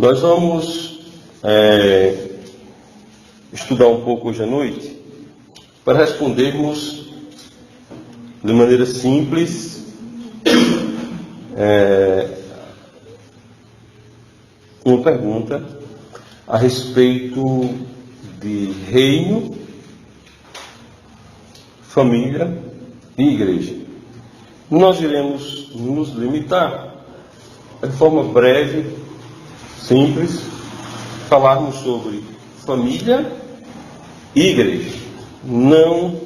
Nós vamos estudar um pouco hoje à noite para respondermos de maneira simples uma pergunta a respeito de reino, família e igreja. Nós iremos nos limitar, de forma breve, simples, falarmos sobre família e igreja. Não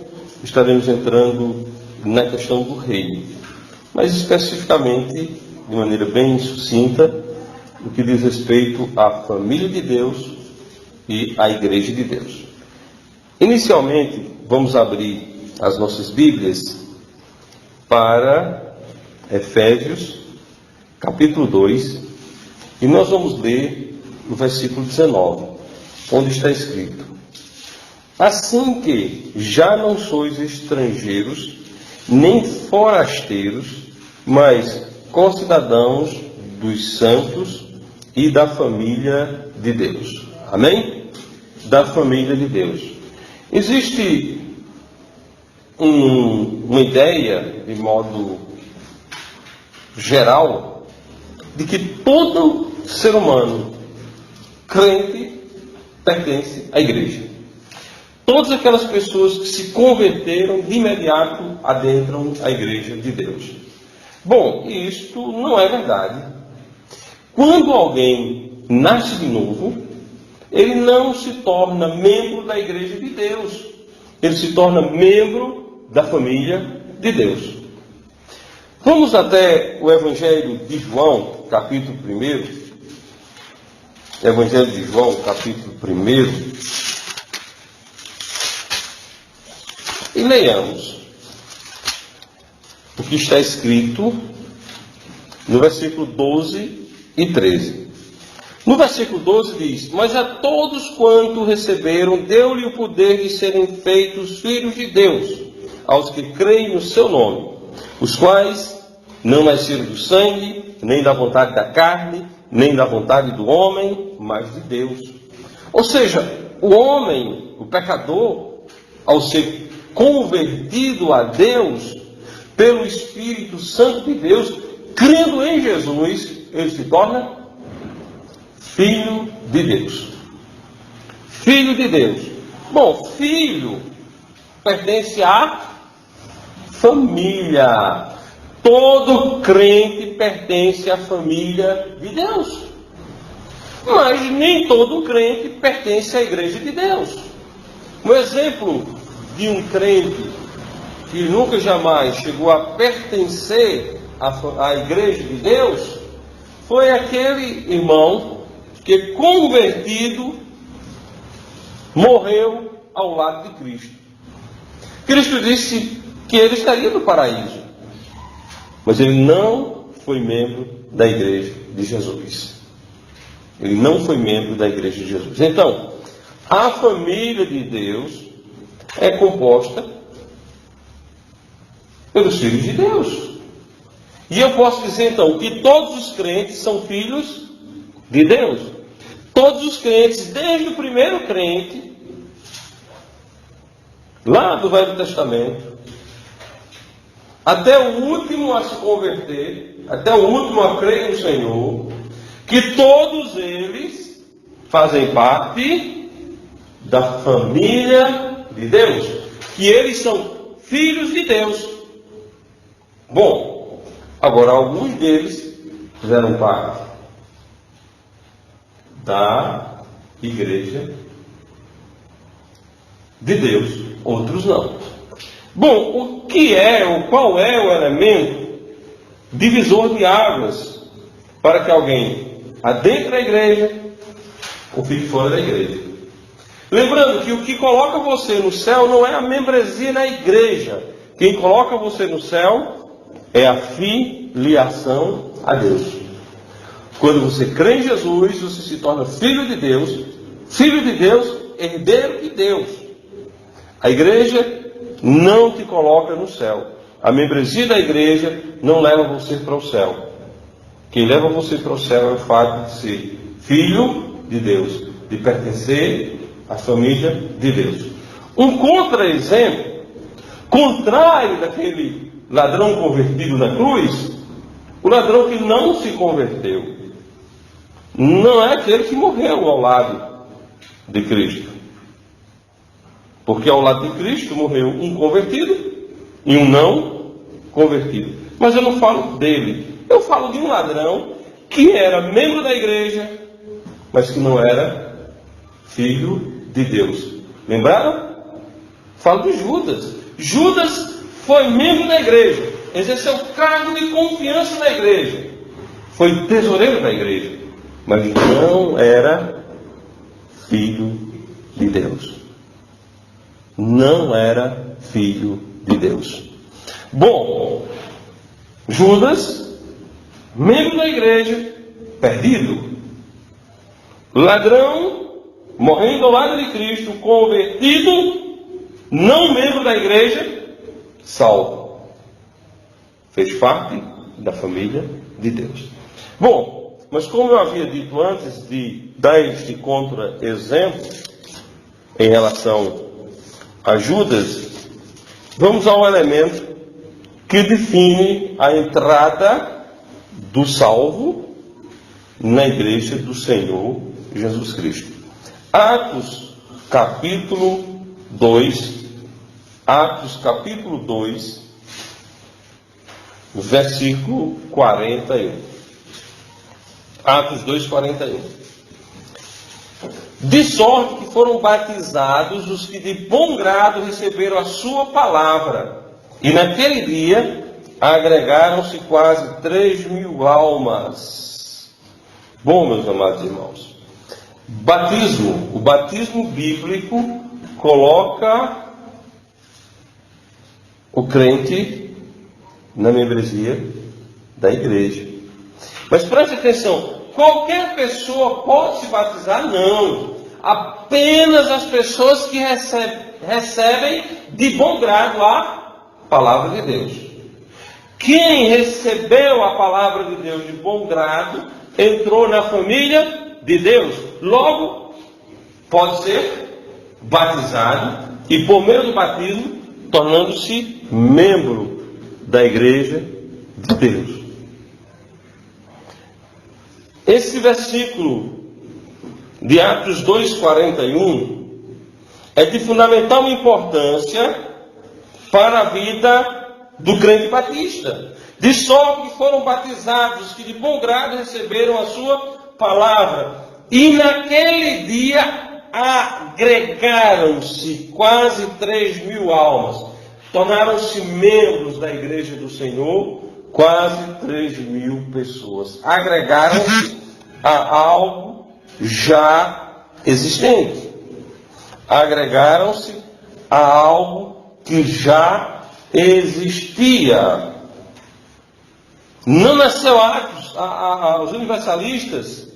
estaremos entrando na questão do reino, mas especificamente, de maneira bem sucinta, o que diz respeito à família de Deus e à igreja de Deus. Inicialmente, vamos abrir as nossas Bíblias para Efésios, capítulo 2, e nós vamos ler o versículo 19, onde está escrito: assim que já não sois estrangeiros, nem forasteiros, mas concidadãos dos santos e da família de Deus. Amém? Da família de Deus. Existe uma ideia, de modo geral, de que todo ser humano crente pertence à igreja. Todas aquelas pessoas que se converteram de imediato adentram a igreja de Deus. Bom, isto não é verdade. Quando alguém nasce de novo, ele não se torna membro da igreja de Deus. Ele se torna membro da família de Deus. Vamos até o Evangelho de João, capítulo 1. Evangelho de João, capítulo 1. E leiamos o que está escrito no versículo 12 e 13. No versículo 12 diz: mas a todos quanto receberam, deu-lhe o poder de serem feitos filhos de Deus, aos que creem no seu nome, os quais não nasceram do sangue, nem da vontade da carne, nem da vontade do homem, mas de Deus. Ou seja, o homem, o pecador, ao ser convertido a Deus pelo Espírito Santo de Deus, crendo em Jesus, ele se torna filho de Deus. Filho de Deus. Bom, filho pertence à família. Todo crente pertence à família de Deus. Mas nem todo crente pertence à igreja de Deus. Um exemplo de um crente que nunca jamais chegou a pertencer à igreja de Deus foi aquele irmão que, convertido, morreu ao lado de Cristo. Cristo disse que ele estaria no paraíso, mas ele não foi membro da igreja de Jesus. Ele não foi membro da igreja de Jesus. Então, a família de Deus é composta pelos filhos de Deus. E eu posso dizer então que todos os crentes são filhos de Deus. Todos os crentes, desde o primeiro crente, lá do Velho Testamento, até o último a se converter, até o último a crer no Senhor, que todos eles fazem parte da família de Deus, que eles são filhos de Deus. Bom, agora alguns deles fizeram parte da igreja de Deus, outros não. Bom, qual é o elemento divisor de águas para que alguém adentre a igreja ou fique fora da igreja? Lembrando que o que coloca você no céu não é a membresia na igreja. Quem coloca você no céu é a filiação a Deus. Quando você crê em Jesus, você se torna filho de Deus, herdeiro de Deus. A igreja não te coloca no céu. A membresia da igreja não leva você para o céu. Quem leva você para o céu é o fato de ser filho de Deus, de pertencer à família de Deus. Um contra-exemplo, contrário daquele ladrão convertido na cruz, o ladrão que não se converteu, não é aquele que morreu ao lado de Cristo. Porque ao lado de Cristo morreu um convertido e um não convertido. Mas eu não falo dele. Eu falo de um ladrão que era membro da igreja, mas que não era filho de Deus. Lembraram? Falo de Judas. Judas foi membro da igreja, exerceu cargo de confiança na igreja, foi tesoureiro da igreja, mas não era filho de Deus. Não era filho de Deus. Bom, Judas, membro da igreja, perdido. Ladrão, morrendo ao lado de Cristo, convertido, não membro da igreja, salvo. Fez parte da família de Deus. Bom, mas como eu havia dito antes de dar este contra-exemplo em relação a Judas, vamos ao elemento que define a entrada do salvo na igreja do Senhor Jesus Cristo. Atos capítulo 2, Atos capítulo 2, versículo 41. Atos 2, 41. De sorte que foram batizados os que de bom grado receberam a sua palavra. E naquele dia agregaram-se quase 3.000 almas. Bom, meus amados irmãos, batismo, o batismo bíblico coloca o crente na membresia da igreja. Mas preste atenção, qualquer pessoa pode se batizar? Não. Apenas as pessoas que recebem de bom grado a palavra de Deus. Quem recebeu a palavra de Deus de bom grado, entrou na família de Deus. Logo, pode ser batizado e, por meio do batismo, tornando-se membro da igreja de Deus. Esse versículo de Atos 2,41 é de fundamental importância para a vida do crente batista. De sorte que foram batizados que de bom grado receberam a sua palavra. E naquele dia agregaram-se quase 3.000 almas. Tornaram-se membros da igreja do Senhor quase 3.000 pessoas. Agregaram-se a algo já existente. Agregaram-se a algo que já existia. Não nasceu Atos. Os universalistas,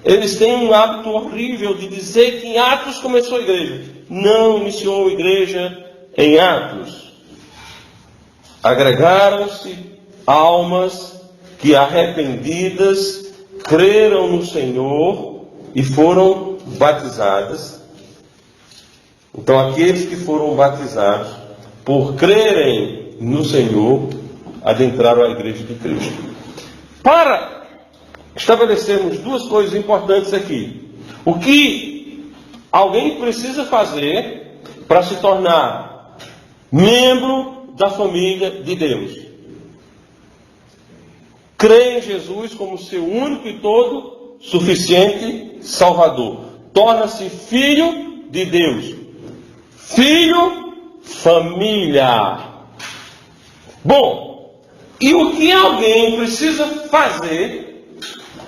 eles têm um hábito horrível de dizer que em Atos começou a igreja. Não iniciou a igreja em Atos. Agregaram-se almas que arrependidas creram no Senhor e foram batizadas. Então aqueles que foram batizados por crerem no Senhor adentraram a igreja de Cristo. Para estabelecermos duas coisas importantes aqui. O que alguém precisa fazer para se tornar membro da família de Deus? Crê em Jesus como seu único e todo suficiente Salvador. Torna-se filho de Deus. Filho, família. Bom, e o que alguém precisa fazer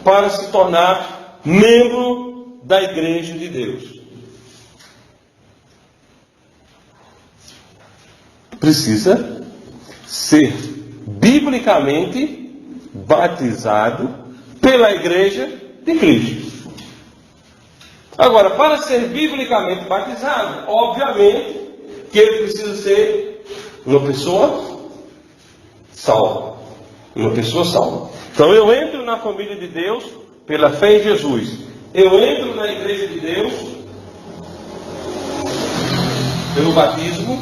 para se tornar membro da igreja de Deus? Precisa ser biblicamente batizado pela igreja de Cristo. Agora, para ser biblicamente batizado, obviamente que ele precisa ser uma pessoa salva. Uma pessoa salva. Então eu entro na família de Deus pela fé em Jesus. eu entro na igreja de Deus pelo batismo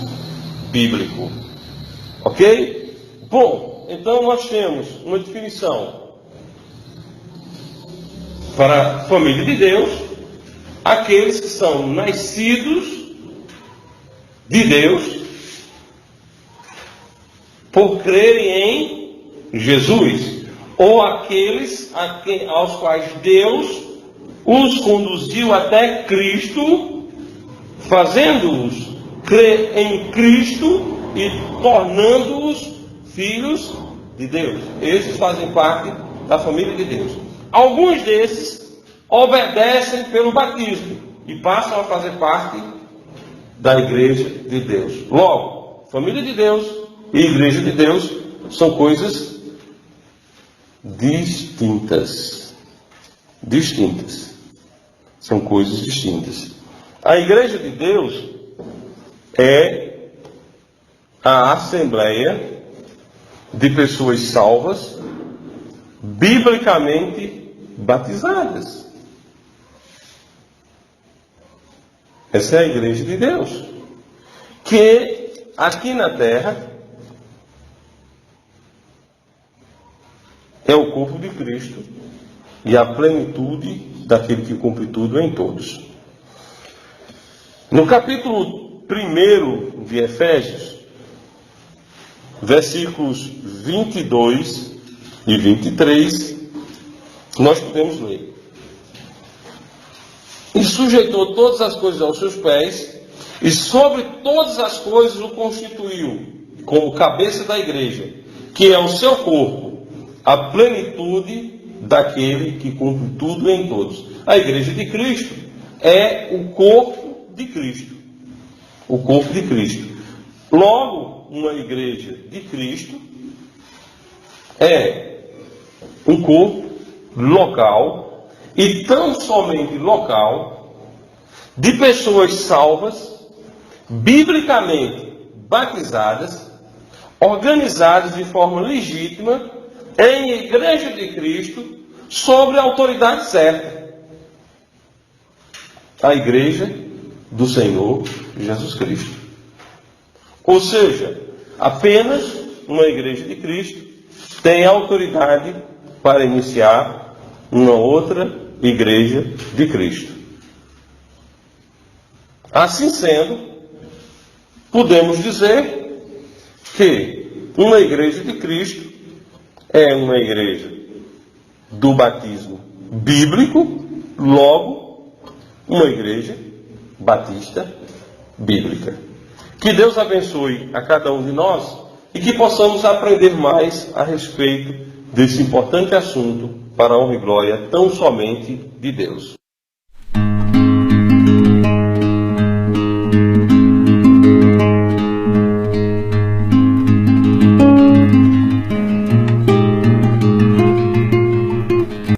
bíblico. Ok? Bom, então nós temos uma definição para a família de Deus: aqueles que são nascidos de Deus por crerem em Jesus, ou aqueles aos quais Deus os conduziu até Cristo, fazendo-os crer em Cristo e tornando-os filhos de Deus. Esses fazem parte da família de Deus. Alguns desses obedecem pelo batismo e passam a fazer parte da igreja de Deus. Logo, família de Deus e igreja de Deus são coisas distintas. Distintas. São coisas distintas. A igreja de Deus é a assembleia de pessoas salvas, biblicamente batizadas. Essa é a igreja de Deus, que aqui na terra é o corpo de Cristo e a plenitude daquele que cumpre tudo em todos. No capítulo 1 de Efésios, versículos 22 e 23, nós podemos ler: e sujeitou todas as coisas aos seus pés, e sobre todas as coisas o constituiu como cabeça da igreja, que é o seu corpo, a plenitude daquele que cumpre tudo em todos. A igreja de Cristo é o corpo de Cristo. O corpo de Cristo. Logo, uma igreja de Cristo é um corpo local, e tão somente local, de pessoas salvas, biblicamente batizadas, organizadas de forma legítima em igreja de Cristo, sobre a autoridade certa. A igreja do Senhor Jesus Cristo. Ou seja, apenas uma igreja de Cristo tem autoridade para iniciar uma outra igreja de Cristo. Assim sendo, podemos dizer que uma igreja de Cristo é uma igreja do batismo bíblico, logo, uma igreja batista bíblica. Que Deus abençoe a cada um de nós e que possamos aprender mais a respeito desse importante assunto para a honra e glória tão somente de Deus.